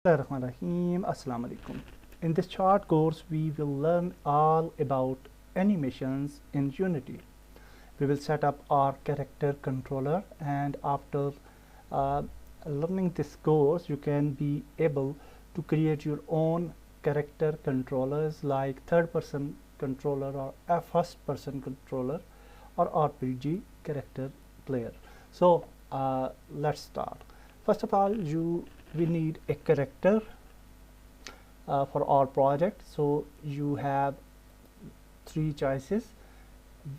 Assalamu alaikum. In this short course, we will learn all about animations in Unity. We will set up our character controller, and after uh, learning this course, you can be able to create your own character controllers like third-person controller or a first-person controller or RPG character player. So let's start. First of all, we need a character for our project. So you have three choices.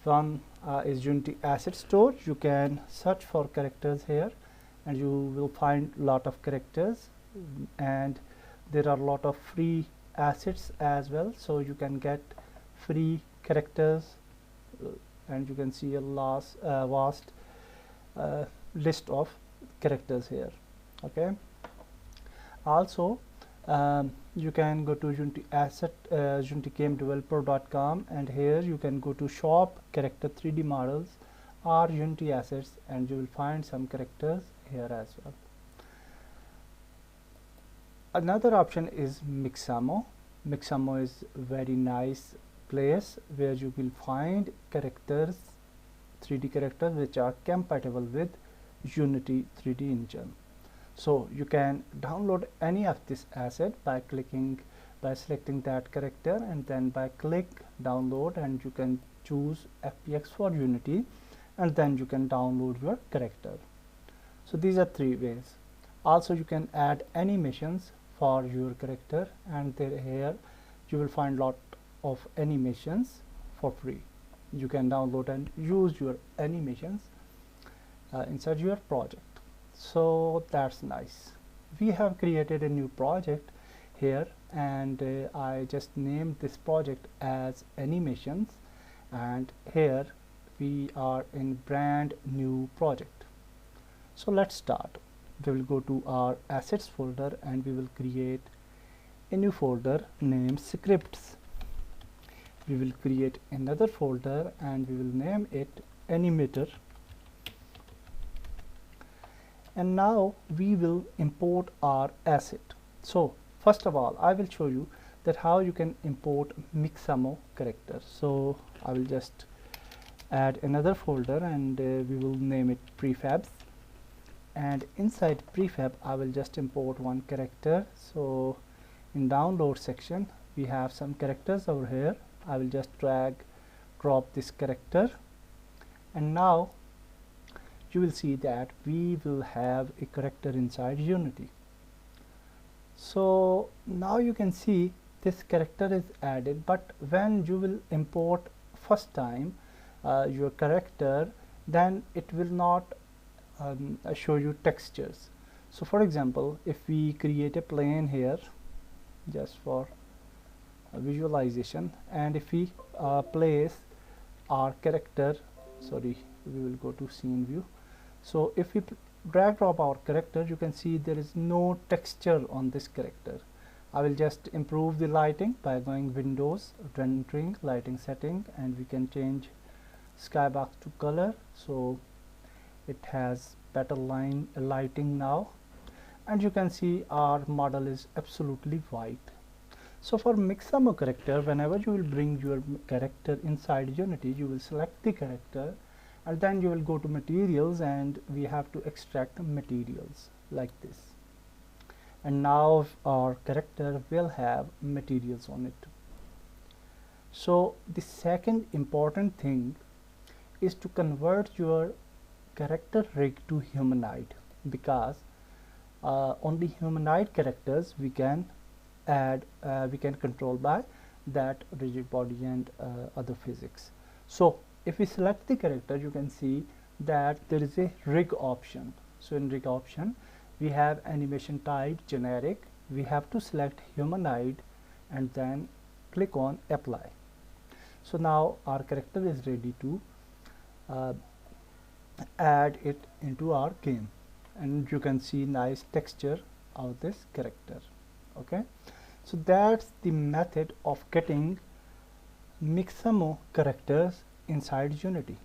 One is Unity Asset Store. You can search for characters here and you will find lot of characters, and there are a lot of free assets as well, so you can get free characters and you can see a vast list of characters here. Okay, also you can go to Unity Asset unitygamedeveloper.com, and here you can go to shop character 3D models or Unity assets, and you will find some characters here as well. Another option is Mixamo. Mixamo is very nice place where you will find characters, 3D characters which are compatible with Unity 3D engine. So you can download any of this asset by selecting that character, and then by click download, and you can choose FBX for Unity, and then you can download your character. So these are three ways. Also you can add animations for your character, and here you will find lot of animations for free. You can download and use your animations inside your project. So that's nice. We have created a new project here, and I just named this project as animations, and here we are in brand new project. So let's start. We will go to our assets folder and we will create a new folder named scripts. We will create another folder and we will name it Animator. And now we will import our asset. So first of all, I will show you that how you can import Mixamo character. So I will just add another folder and we will name it prefabs, and inside prefab I will just import one character. So in download section we have some characters over here. I will just drop this character, and now you will see that we will have a character inside Unity. So now you can see this character is added, but when you will import first time your character, then it will not show you textures. So for example, if we create a plane here just for visualization, and if we place our character, sorry, we will go to scene view. So if we drag drop our character, you can see there is no texture on this character. I will just improve the lighting by going Windows, rendering, lighting setting, and we can change skybox to color, so it has better lighting now, and you can see our model is absolutely white. So for Mixamo character, whenever you will bring your character inside Unity, you will select the character and then you will go to materials, and we have to extract materials like this, and now our character will have materials on it. So the second important thing is to convert your character rig to humanoid, because only humanoid characters we can add, we can control by that rigid body and other physics. So if we select the character, you can see that there is a rig option. So in rig option we have animation type generic, we have to select humanoid and then click on apply. So now our character is ready to add it into our game, and you can see nice texture of this character. Okay, so that's the method of getting Mixamo characters inside Unity.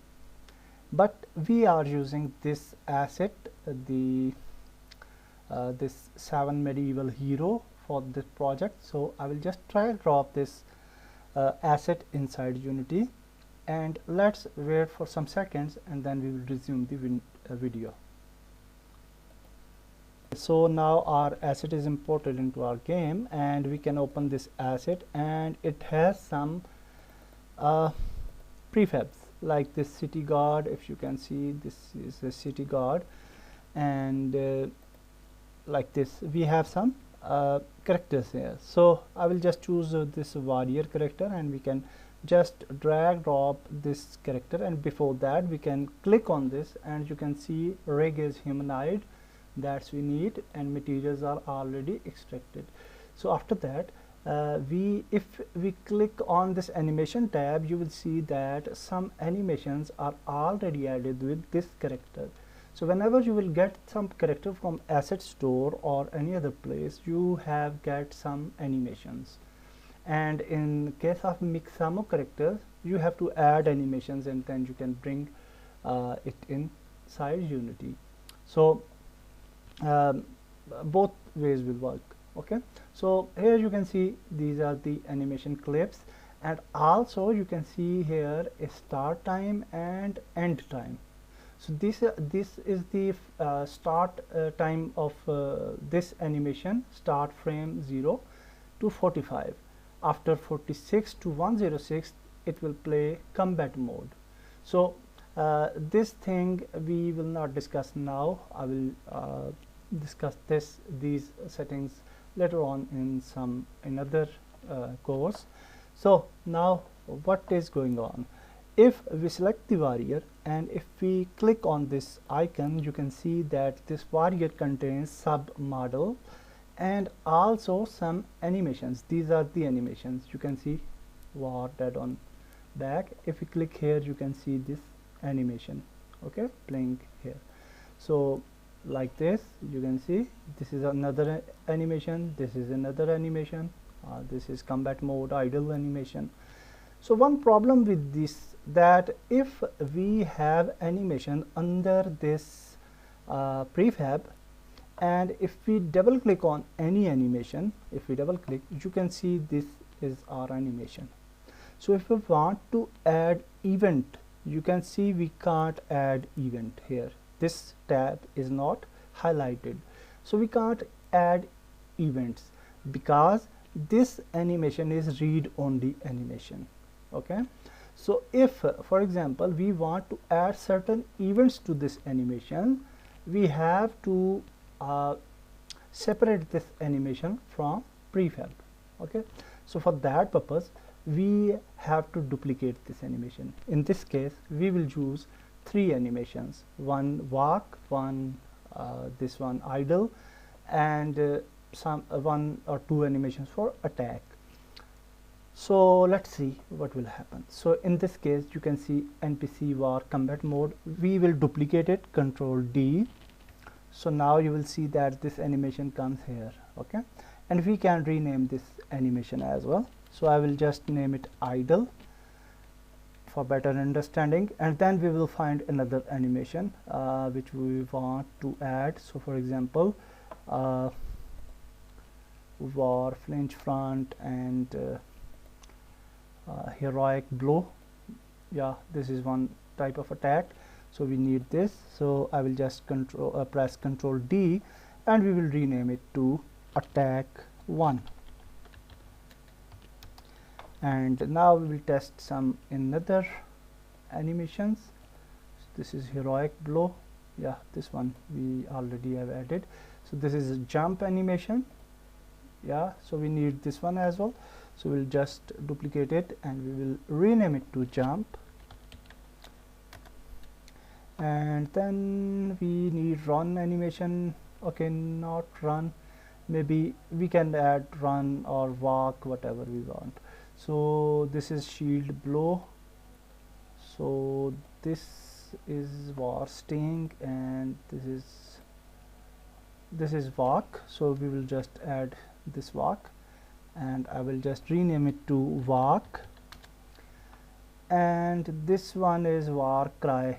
But we are using this asset, the this 7 medieval hero for this project. So I will just drag drop this asset inside Unity, and let's wait for some seconds, and then we will resume the video. So now our asset is imported into our game, and we can open this asset, and it has some prefabs like this city guard. If you can see, this is the city guard, and like this we have some characters here. So I will just choose this warrior character, and we can just drag drop this character, and before that we can click on this, and you can see rig is humanoid, that's we need, and materials are already extracted. So after that if we click on this animation tab, you will see that some animations are already added with this character. So whenever you will get some character from asset store or any other place, you have get some animations, and in case of Mixamo characters, you have to add animations, and then you can bring it inside Unity. So both ways will work. Okay, so here you can see these are the animation clips, and also you can see here a start time and end time. So this is the start time of this animation, start frame 0 to 45. After 46 to 106 it will play combat mode. So this thing we will not discuss now. I will discuss these settings later on in another course. So now what is going on? If we select the warrior, and if we click on this icon, you can see that this warrior contains sub model and also some animations. These are the animations. You can see war dead on back. If we click here, you can see this animation, okay, playing here. So like this, you can see this is another animation, this is another animation, this is combat mode idle animation. So one problem with this, that if we have animation under this prefab, and if we double click on any animation, if we double click, you can see this is our animation. So if we want to add event, you can see we can't add event here. This tab is not highlighted, so we can't add events because this animation is read only animation. Okay, so if for example we want to add certain events to this animation, we have to separate this animation from prefab. Okay, so for that purpose we have to duplicate this animation. In this case we will choose 3 animations, one walk, one this one idle, and some 1 or 2 animations for attack. So let's see what will happen. So in this case you can see NPC war combat mode. We will duplicate it, Control D. So now you will see that this animation comes here. Okay, and we can rename this animation as well. So I will just name it idle for better understanding, and then we will find another animation which we want to add. So for example war flinch front and heroic blow. Yeah, this is one type of attack, so we need this. So I will just press Control D, and we will rename it to attack 1. And now we will test some another animations. So this is heroic blow. Yeah, this one we already have added. So this is a jump animation. Yeah, so we need this one as well. So we'll just duplicate it, and we will rename it to jump. And then we need run animation. Okay, not run, maybe we can add run or walk, whatever we want. So this is shield blow. So this is war sting, and this is walk. So we will just add this walk, and I will just rename it to walk. And this one is war cry.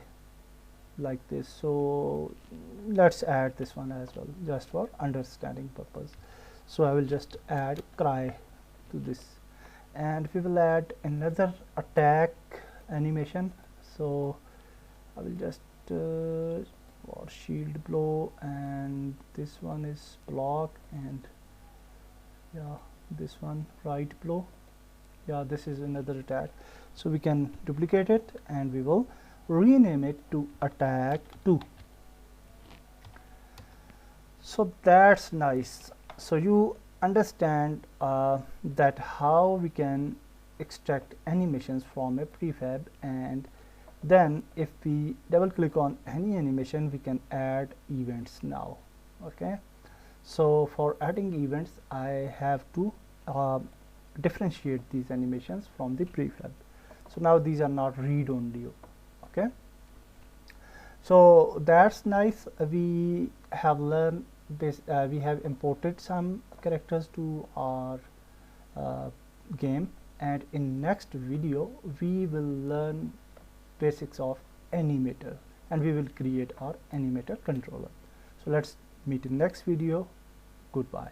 like this. So let's add this one as well, just for understanding purpose. So I will just add cry to this, and we will add another attack animation. So I will just or shield blow, and this one is block, and yeah, this one right blow. Yeah, this is another attack. So we can duplicate it and we will rename it to attack 2. So that's nice. So you understand that how we can extract animations from a prefab, and then if we double click on any animation, we can add events now. Okay, so for adding events, I have to differentiate these animations from the prefab. So now these are not read only. Okay, so that's nice. We have learned this, we have imported some characters to our game, and in next video we will learn basics of Animator, and we will create our Animator controller. So let's meet in next video. Goodbye.